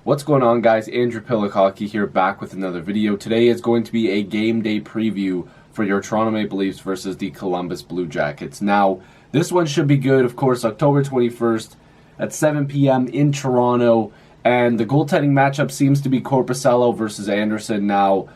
What's going on, guys? Andrew Piluk Hockey here, back with another video. Today is going to be a game day preview for your Toronto Maple Leafs versus the Columbus Blue Jackets. Now, this one should be good, of course, October 21st at 7 p.m. in Toronto, and the goaltending matchup seems to be Korpisalo versus Anderson. Now,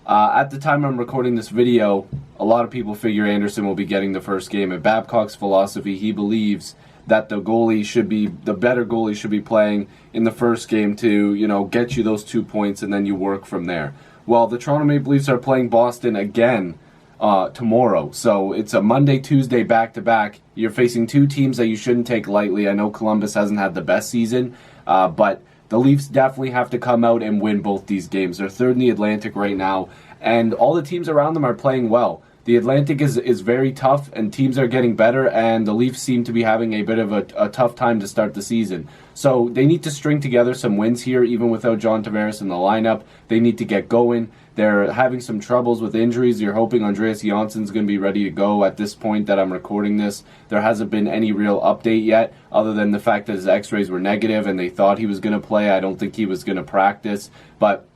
at the time I'm recording this video, a lot of people figure Anderson will be getting the first game. In Babcock's philosophy, he believes that the better goalie should be playing in the first game to, get you those 2 points, and then you work from there. Well, the Toronto Maple Leafs are playing Boston again tomorrow. So it's a Monday, Tuesday back-to-back. You're facing two teams that you shouldn't take lightly. I know Columbus hasn't had the best season, but the Leafs definitely have to come out and win both these games. They're third in the Atlantic right now, and all the teams around them are playing well. The Atlantic is very tough, and teams are getting better, and the Leafs seem to be having a bit of a tough time to start the season. So they need to string together some wins here, even without John Tavares in the lineup. They need to get going. They're having some troubles with injuries. You're hoping Andreas Johnsson's going to be ready to go at this point that I'm recording this. There hasn't been any real update yet, other than the fact that his x-rays were negative and they thought he was going to play. I don't think he was going to practice. But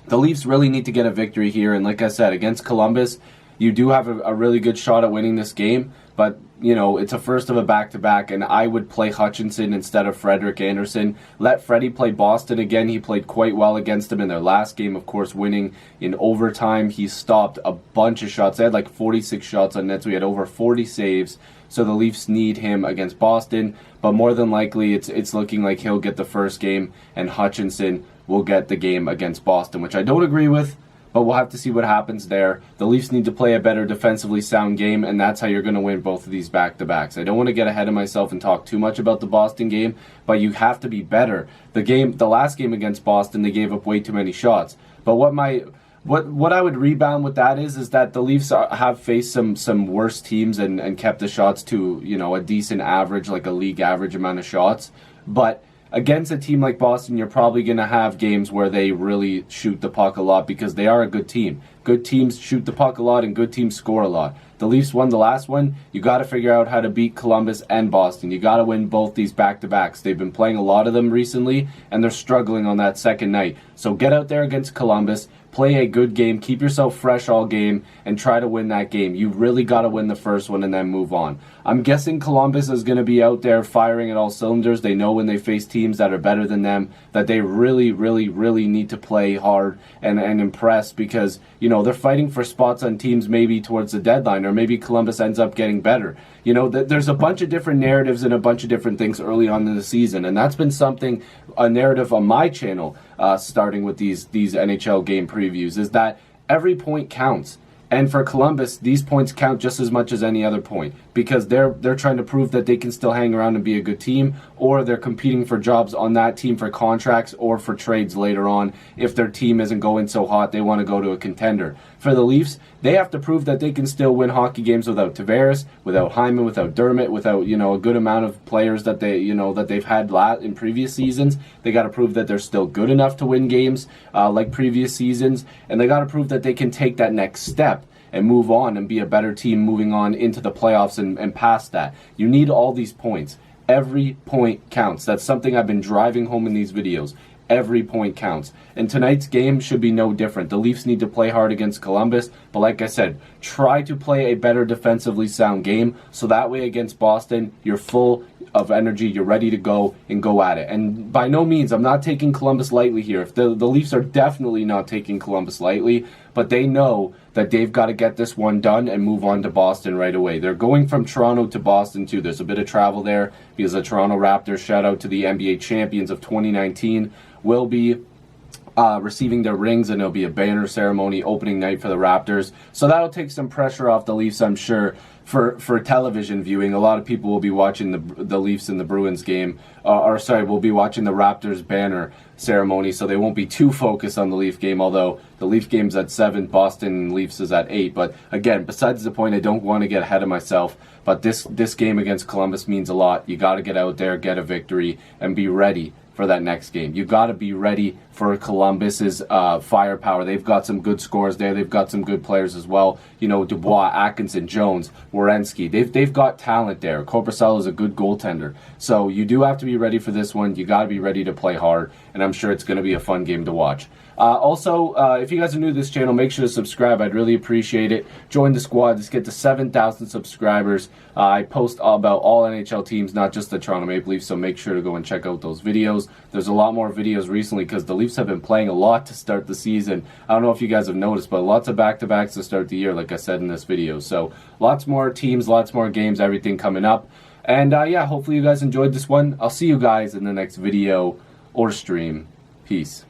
the Leafs really need to get a victory here, and like I said, against Columbus, you do have a really good shot at winning this game, but, it's a first of a back-to-back, and I would play Hutchinson instead of Frederik Andersen. Let Freddie play Boston again. He played quite well against them in their last game, of course, winning in overtime. He stopped a bunch of shots. They had like 46 shots on net, so he had over 40 saves. So the Leafs need him against Boston, but more than likely it's looking like he'll get the first game, and Hutchinson will get the game against Boston, which I don't agree with. But we'll have to see what happens there. The Leafs need to play a better defensively sound game, and that's how you're going to win both of these back-to-backs. I don't want to get ahead of myself and talk too much about the Boston game, but you have to be better. The last game against Boston, they gave up way too many shots. But what I would rebound with that is that the Leafs have faced some worse teams and kept the shots to, a decent average, like a league average amount of shots. But against a team like Boston, you're probably going to have games where they really shoot the puck a lot because they are a good team. Good teams shoot the puck a lot, and good teams score a lot. The Leafs won the last one. You got to figure out how to beat Columbus and Boston. You got to win both these back-to-backs. They've been playing a lot of them recently, and they're struggling on that second night. So get out there against Columbus, play a good game, keep yourself fresh all game, and try to win that game. You really got to win the first one and then move on. I'm guessing Columbus is going to be out there firing at all cylinders. They know when they face teams that are better than them that they really, really, really need to play hard and impress because, they're fighting for spots on teams maybe towards the deadline, or maybe Columbus ends up getting better. There's a bunch of different narratives and a bunch of different things early on in the season, and that's been a narrative on my channel, starting with these NHL game previews, is that every point counts. And for Columbus, these points count just as much as any other point because they're trying to prove that they can still hang around and be a good team, or they're competing for jobs on that team for contracts or for trades later on. If their team isn't going so hot, they want to go to a contender. For the Leafs, they have to prove that they can still win hockey games without Tavares, without Hyman, without Dermott, without a good amount of players that they've had in previous seasons. They got to prove that they're still good enough to win games like previous seasons, and they got to prove that they can take that next step and move on and be a better team moving on into the playoffs and past that. You need all these points. Every point counts. That's something I've been driving home in these videos. Every point counts. And tonight's game should be no different. The Leafs need to play hard against Columbus, but like I said, try to play a better defensively sound game so that way against Boston, you're full of energy, you're ready to go and go at it. And by no means, I'm not taking Columbus lightly here. The Leafs are definitely not taking Columbus lightly, but they know that they've got to get this one done and move on to Boston right away. They're going from Toronto to Boston too. There's a bit of travel there because the Toronto Raptors, shout out to the NBA champions of 2019, will be receiving their rings, and there'll be a banner ceremony opening night for the Raptors. So that'll take some pressure off the Leafs, I'm sure, for television viewing. A lot of people will be watching the Leafs and the Bruins game, will be watching the Raptors banner ceremony, so they won't be too focused on the Leaf game, although the Leaf game's at 7, Boston Leafs is at 8. But again, besides the point, I don't want to get ahead of myself, but this game against Columbus means a lot. You got to get out there, get a victory, and be ready for that next game. You got to be ready for Columbus's firepower. They've got some good scores there. They've got some good players as well. You know, Dubois, Atkinson, Jones, Werenski. They've got talent there. Korpisalo is a good goaltender. So you do have to be ready for this one. You got to be ready to play hard, and I'm sure it's going to be a fun game to watch. Also, if you guys are new to this channel, make sure to subscribe. I'd really appreciate it. Join the squad. Let's get to 7,000 subscribers. I post about all NHL teams, not just the Toronto Maple Leafs, so make sure to go and check out those videos. There's a lot more videos recently because the Leafs have been playing a lot to start the season. I don't know if you guys have noticed, but lots of back-to-backs to start the year, like I said in this video. So lots more teams, lots more games, everything coming up. And yeah, hopefully you guys enjoyed this one. I'll see you guys in the next video or stream. Peace.